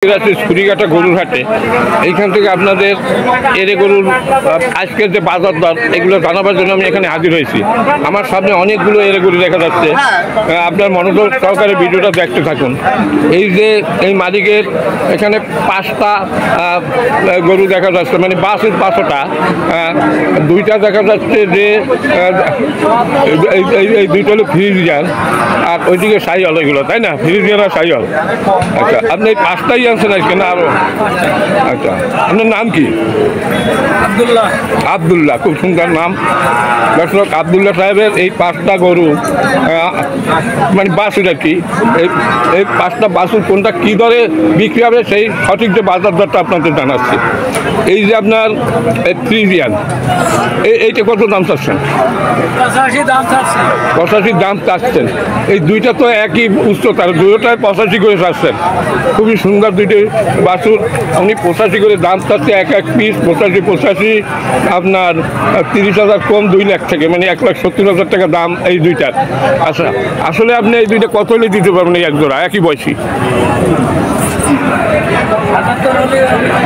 ছুরিঘাটা গরুর হাটে এইখান থেকে আপনাদের এরে গরুর আজকের যে বাজার দর এগুলো জানাবার জন্য আমি এখানে হাজির হয়েছি। আমার সামনে অনেকগুলো এরে গরু দেখা যাচ্ছে, আপনার মনোযোগ সহকারে ভিডিওটা দেখতে থাকুন। এই যে এই মালিকের এখানে 5টা গরু দেখা যাচ্ছে, মানে বাসের 5টা, 2টা দেখা যাচ্ছে যে এই 2টা হলো ফ্রিজিয়ান আর ওইদিকে সাইওয়াল, এগুলো তাই না, ফ্রিজিয়ান আর সাইওয়াল। আচ্ছা, আপনি এই 5টাই আনছেন আজকে না আরো? আচ্ছা, আপনার নাম কি? আব্দুল্লাহ। আব্দুল্লাহ, খুব সুন্দর নাম। দর্শক, আব্দুল্লাহ সাহেবের এই 5টা গরু, মানে বাছুর আর কি, এই 5টা বাছুর কোনটা কী দরে বিক্রি হবে সেই সঠিক যে বাজার দরটা আপনাদের জানাচ্ছি। এই যে আপনার ফ্রিজিয়ান, এইটা কত দাম চাচ্ছেন? 85 দাম চাচ্ছেন। এই 2টা তো একই উচ্চতার, 2টায় 85 করে চাচ্ছেন। খুবই সুন্দর 2টি বাছুর, উনি 85 করে দাম চাচ্ছে, এক পিস 85 আপনার 30,000 কম, 2 লাখ থেকে, মানে 1,70,000 টাকা দাম এই 2টার। আচ্ছা, আসলে আপনি এই 2টা কত হলে দিতে পারবেন এই এক জোড়া একই বয়সী?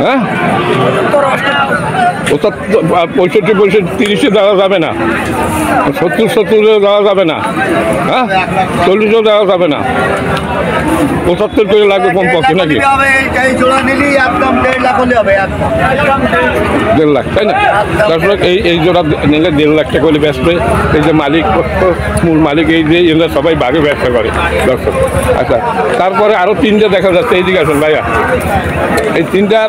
হ্যাঁ, 65 30-এ দেওয়া যাবে না, 70 দেওয়া যাবে না, হ্যাঁ 40-ও দেওয়া যাবে না, 75 করে লাগবে কম পক্ষে নাকি? 1.5 লাখ, তাই না? তারপরে এই জোড়া নিলে 1.5 লাখ টাকা হলে ব্যস্ত। এই যে মালিক, মূল মালিক, এই যে এরা সবাই বাঘে ব্যবসা করে দর্শক। আচ্ছা, তারপরে আরো 3টে দেখা যাচ্ছে, এইদিকে আসুন ভাইয়া। এই 3টা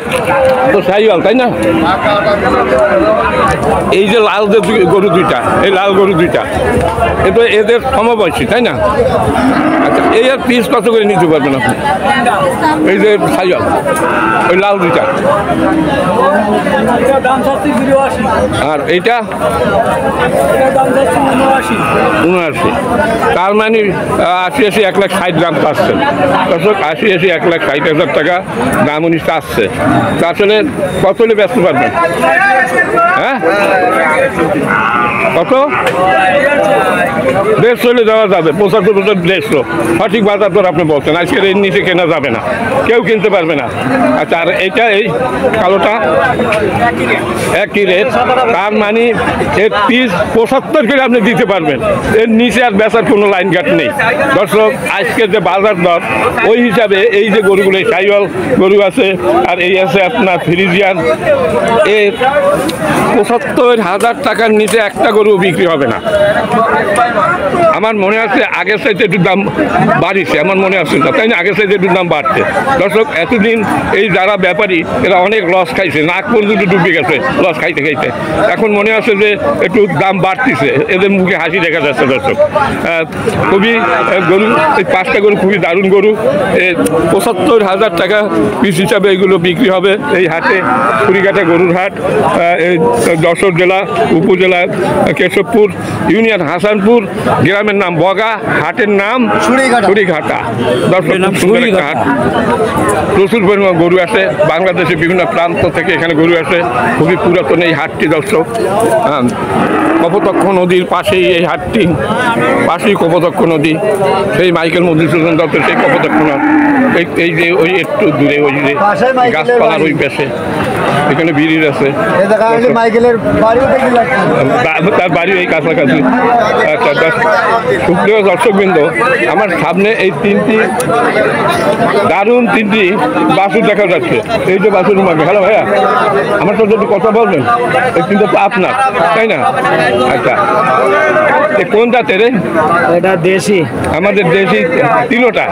তো সাইওয়াল, তাই না? এই যে লাল যে গরু 2টা, এই লাল গরু 2টা, এটা এদের সমবয়সী, তাই না? আচ্ছা, এই আর পিস কত করে নিতে পারবেন আপনি? এই যে সাইওয়াল, ওই লাল 2টা, আর এইটা 79। তার মানে 80 1,60,000 দাম চাচ্ছেন দর্শক। 80 1,60,000 টাকা দাম উনি চাচ্ছে। আসলে কত হলে ব্যস্ত পারবেন? হ্যাঁ, কত? 150 হলে দেওয়া যাবে, 75 150 সঠিক বাজার দর আপনি বলছেন। আজকের এর নিচে কেনা যাবে না, কেউ কিনতে পারবে না। আচ্ছা, আর এইটা এই কালোটা একই রেট, তার মানে এর পিস 75 করে আপনি দিতে পারবেন। এর নিচে আর বেচার কোনো লাইন ঘাট নেই দর্শক। আজকের যে বাজার দর ওই হিসাবে এই যে গরুগুলো, সাইওয়াল গরু আছে আর এই আছে আপনার ফ্রিজিয়ান, এর 75,000 টাকার নিচে একটা গরু বিক্রি হবে না। আমার মনে আছে আগের সাইডে একটু দাম বাড়িছে, আমার মনে আছে না, তাই না? আগের সাইডে একটু দাম বাড়ছে দর্শক। এতদিন এই যারা ব্যাপারী এরা অনেক লস খাইছে, নাক পর্যন্ত ডুবে গেছে লস খাইতে খাইতে। এখন মনে আছে যে একটু দাম বাড়তিছে, এদের মুখে হাসি দেখা যাচ্ছে দর্শক। খুবই গরু, এই 5টা গরু খুবই দারুণ গরু। 75,000 টাকা পিস হিসাবে এগুলো বিক্রি হবে এই হাটে, ছুরিঘাটা গরুর হাট। এই যশোর জেলা, উপজেলা কেশবপুর ইউনিয়ন হাসানপুর, গ্রামের নাম বগা, হাটের নাম ছুরিঘাটা দর্শক। সুন্দর একটা হাট, প্রচুর পরিমাণ গরু আছে, বাংলাদেশের বিভিন্ন প্রান্ত থেকে এখানে গরু আছে। খুবই পুরাতন এই হাটটি দর্শক। কপোতাক্ষ নদীর পাশেই এই হাটটি, পাশেই কপোতাক্ষ নদী, সেই মাইকেল মধুসূদন দত্তের সেই কপোতাক্ষ নদ। এই যে ওই একটু দূরে ওই যে গাছপালার ওই পাশে এখানে ব্রিজ আছে, তার বাড়ি এই কাছাকাছি। আচ্ছা, সুপ্রিয় দর্শকবৃন্দ, আমার সামনে এই 3টি দারুণ 3টি বাছুর দেখা যাচ্ছে। এই যে বাছুর মাকে, হ্যালো ভাইয়া, আমার তো যদি কথা বলবেন, এই 3টা তো আপনার, তাই না? আচ্ছা, কোন জাতের? এটা দেশি, আমাদের দেশি 3টা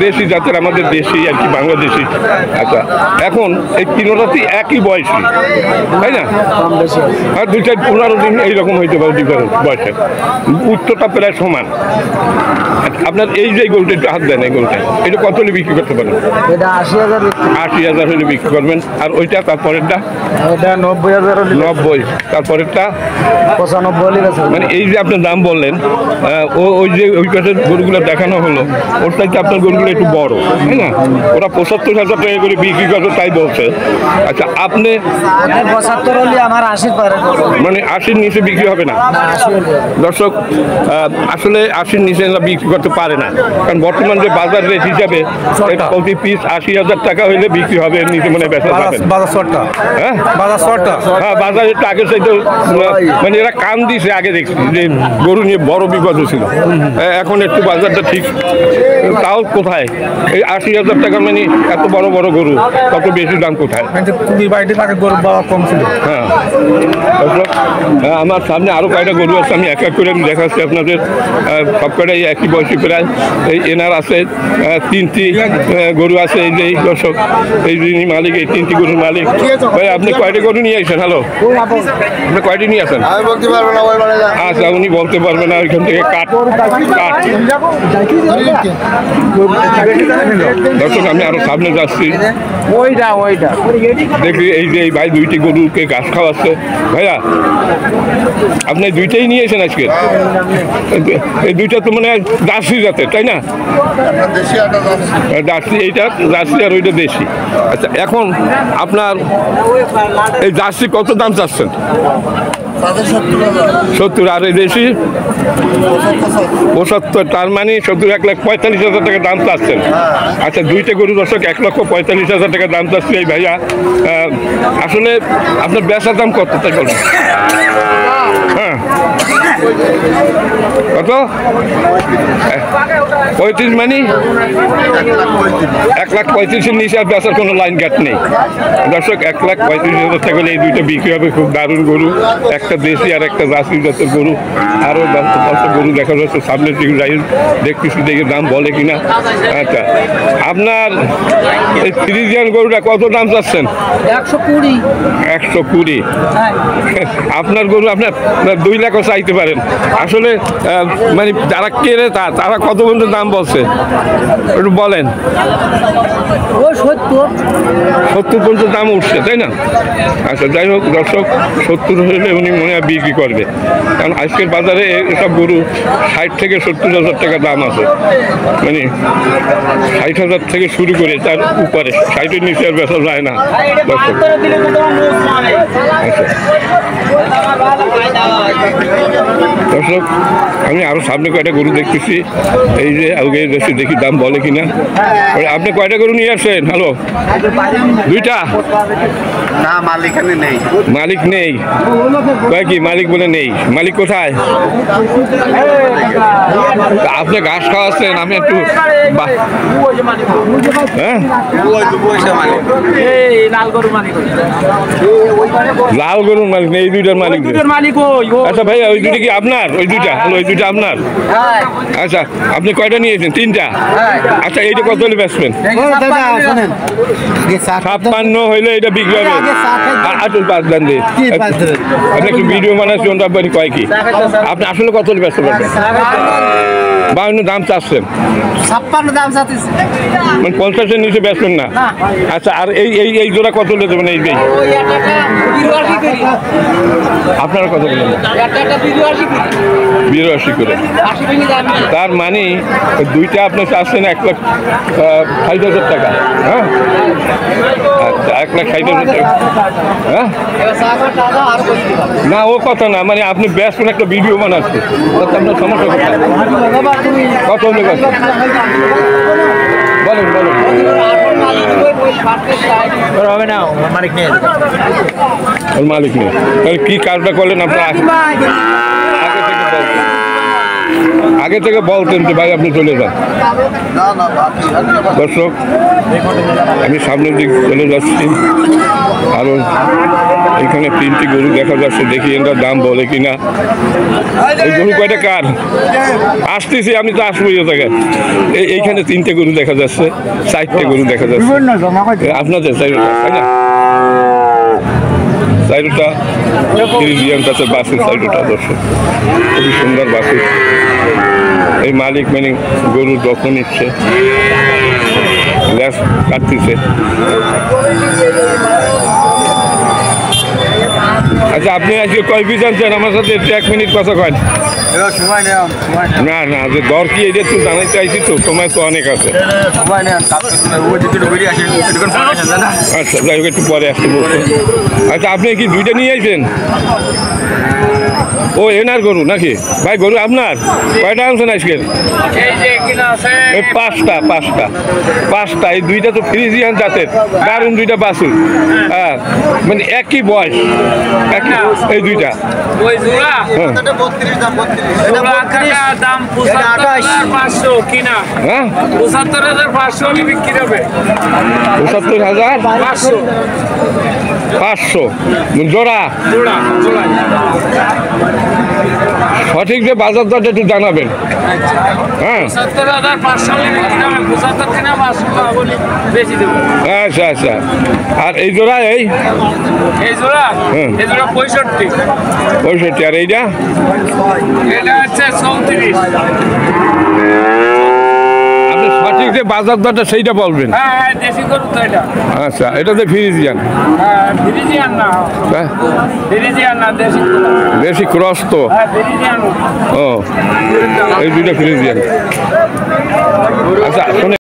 দেশি জাতের, আমাদের দেশি আর কি, বাংলাদেশি। আচ্ছা, এখন এই 3টাতে একই বয়সী, তাই না? আর 2-15 দিন এইরকম হইতে পারে ডিফারেন্স বয়সে, উচ্চতা প্রায় সমান। আপনার এই যে গরুটা একটু হাত দেন, এই গরুটা এটা কত হলে বিক্রি করতে পারেন? এটা 80,000 হলে বিক্রি করবেন। আর ওইটা তারপরেরটা? এটা 90,000। 90। তারপরেরটা 95। মানে এই যে আপনার দাম বললেন, ওই যে ওই পাশের গরুগুলো দেখানো হলো, ওর চাইতে আপনার গরুগুলো একটু বড়, বড়, তাই না? ওরা 75,000 টাকা করে বিক্রি করবে তাই বলছে। আচ্ছা, আপনি 75 হলে আমার 80 পারে। মানে 80-র নিচে বিক্রি হবে না? দর্শক, আসলে 80-র নিচে এরা বিক্রি করতে পারে না, কারণ বর্তমান যে বাজার রেট হিসাবে প্রতি পিস 80,000 টাকা হইলে বিক্রি হবে, এর নিচে মানে বেচা যাবে না। হ্যাঁ, হ্যাঁ, বাজার একটু আগে চাইতে মানে এরা কান দিছে আগে দেখছি যে গরু নিয়ে বড় বিপদ ছিল। এখন একটু বাজারটা ঠিক, তাও কোথায় এই 80,000 টাকা মানে এত বড় বড় গরু, কত বেশি দাম কোথায়? হ্যাঁ দর্শক, আমার সামনে আরও কয়টা গরু আছে, আমি এক এক করে আমি দেখাচ্ছি আপনাদের। সব কয়টাই একই বয়সী প্রায়। এই এনার আছে 3টি গরু আছে, এই যে দর্শক, এই যিনি মালিক, এই 3টি গরুর মালিক। ভাই, আপনি কয়টা গরু নিয়ে আসেন? হ্যালো, আপনি কয়টি নিয়ে আসেন? আচ্ছা, উনি বলতে পারবে না, ওইখান থেকে কাঠ। দর্শক, আমি আরো সামনে যাচ্ছি, দেখি এই যে এই ভাই 2টি গরুকে ঘাস খাওয়াচ্ছে। ভাইয়া, আপনি 2টাই নিয়েছেন আজকে? এই 2টা তো মানে জার্সি জাতের, তাই না? জার্সি, এইটা জার্সি আর ওইটা দেশি। আচ্ছা, এখন আপনার এই জার্সি কত দাম চাচ্ছেন? 70, আর এই দেশি 75। তার মানে 1,45,000 টাকা দাম চাচ্ছেন। আচ্ছা, 2টা গরু দর্শক 1,45,000 টাকা দাম চাচ্ছে এই ভাইয়া। আসলে আপনার বেচার দাম কত তাই বলুন? হ্যাঁ, কত? 35, মানে 1,35,000-এর নিচে আর বেচার কোনো লাইন গাট নেই দর্শক। 1,35,000 টাকা হলে এই 2টা বিক্রি হবে। খুব দারুণ গরু, একটা দেশি আর একটা জার্সি জাতের গরু। আরও গরু দেখা যাচ্ছে সামনের দিকে, যাই দেখতেছি, দেখে দাম বলে কিনা। আচ্ছা, আপনার এই ফ্রিজিয়ান গরুটা কত দাম চাচ্ছেন? 120। আপনার গরু আপনার 2 লাখও চাইতে পারেন। আসলে মানে যারা কেনে তারা কত পর্যন্ত দাম বলছে একটু বলেন? 70 পর্যন্ত দাম উঠছে, তাই না? আচ্ছা, যাই হোক দর্শক, 70 হলে উনি মনে হয় বিক্রি করবে, কারণ আজকের বাজারে এসব গরু 60 থেকে 70,000 টাকা দাম আছে। মানে 60,000 থেকে শুরু করে তার উপরে, 60-এর নিচে আর বেচা যায় না দর্শক। দর্শক, আমি আরো সামনে কয়টা গরু দেখতেছি, এই যে আগে যাচ্ছি, দেখি দাম বলে কিনা। আপনি কয়টা গরু নিয়ে আসছেন? হ্যালো, 2টা? না, মালিক নেই। মালিক নেই? কয় কি মালিক বলে নেই? মালিক কোথায়? আপনি ঘাস খাওয়াচ্ছেন, আমি একটু হ্যাঁ, লাল গরুর মালিক নেই, এই 2টার মালিক। আচ্ছা ভাইয়া, ওই 2টা কি আপনার? ওই 2টা আপনার? আচ্ছা, আপনি কয়টা নিয়েছেন? 3টা? আচ্ছা, এইটা কত হলে বেচবেন? 56 হইলে এটা বিক্রি হবে। আচ্ছা, 5 দান দিয়ে আপনি একটু ভিডিও বানাচ্ছি, ওটা আপনি কয় কি আপনি আসলে কত হলে বেচতে পারবেন? 52 দাম চাচ্ছেন? 56 দাম চাচ্ছি, মানে 50-এর নিচে বেচবেন না? আচ্ছা, আর এই জোড়া কত হলে দেবেন? এই আপনারা কত বলেন? 82 করে। তার মানে 2টা আপনি চাচ্ছেন 1,60,000 টাকা। হ্যাঁ, আচ্ছা, 1,60,000 টাকা। হ্যাঁ, না, ও কথা না, মানে আপনি ব্যস্ত একটা ভিডিও বানাচ্ছেন, আপনার সমস্যা কোথায়? কত হলে বেচবেন? বলেন। হবে না, মালিক নেই। মালিক নেই, তাহলে কি কাজটা করলেন আপনার? আগে থেকে বলতেন যে ভাই আপনি চলে যান। দর্শক, আমি সামনের দিক চলে যাচ্ছি, কারণ এখানে 3টি গরু দেখা যাচ্ছে, দেখি এর দাম বলে কিনা। এই গরু কয়টা কার? আসতেছি, আমি তো আসবো থেকে। এইখানে 3টে গরু দেখা যাচ্ছে, 4টে গরু দেখা যাচ্ছে আপনাদের, তাই না? 4টা ফ্রিজিয়ান জাতের বাছুর, 4টা দর্শক, খুবই সুন্দর বাছুর। এই মালিক মানে গরুর যখন ইচ্ছে ল্যাস কাটতেছে। আচ্ছা, আপনি আজকে কয় পিস আনছেন? আমার সাথে 1 মিনিট কথা কয়। সময় নেই না না যে দর কি এটা তো জানাই চাইছি তো সময় তো অনেক আছে সময় নেই ওই দিকে বেরিয়ে আসেন আচ্ছা যাই হোক একটু পরে আসতে বলতো আচ্ছা আপনি কি দুইটা নিয়ে আইছেন ও এনার গরু নাকি ভাই গরু আপনার কয়টা আনছেন আজকের এই পাঁচটা এই দুইটা তো ফ্রিজিয়ান জাতের দারুণ দুইটা বাছুর হ্যাঁ মানে একই বয়স একই এই দুইটা ওই জোড়া হ্যাঁ জোড়া কাকা দাম 75,500 কিনা হ্যাঁ 75,500 আমি বিক্রি হবে ৭৫,৫০০ জোড়া জোড়া জোড়া সঠিক যে বাজার দরটা একটু জানাবেন হ্যাঁ 75,500 আমি বিক্রি হবে 75 কিনা 500 বলি বেশি দেবো আচ্ছা আচ্ছা আর এই জোড়া এই এই জোড়া হুম। এই জোড়া 65 65 আর এইটা এটা হচ্ছে 34 আপনি সঠিক যে বাজার দরটা সেইটা বলবেন হ্যাঁ হ্যাঁ দেশি গরু তো এটা আচ্ছা এটা তো ফ্রিজিয়ান হ্যাঁ ফ্রিজিয়ান না হ্যাঁ ফ্রিজিয়ান না দেশি গরু। বেশি ক্রস তো হ্যাঁ ফ্রিজিয়ান ও এই দুইটা ফ্রিজিয়ান আচ্ছা শুনে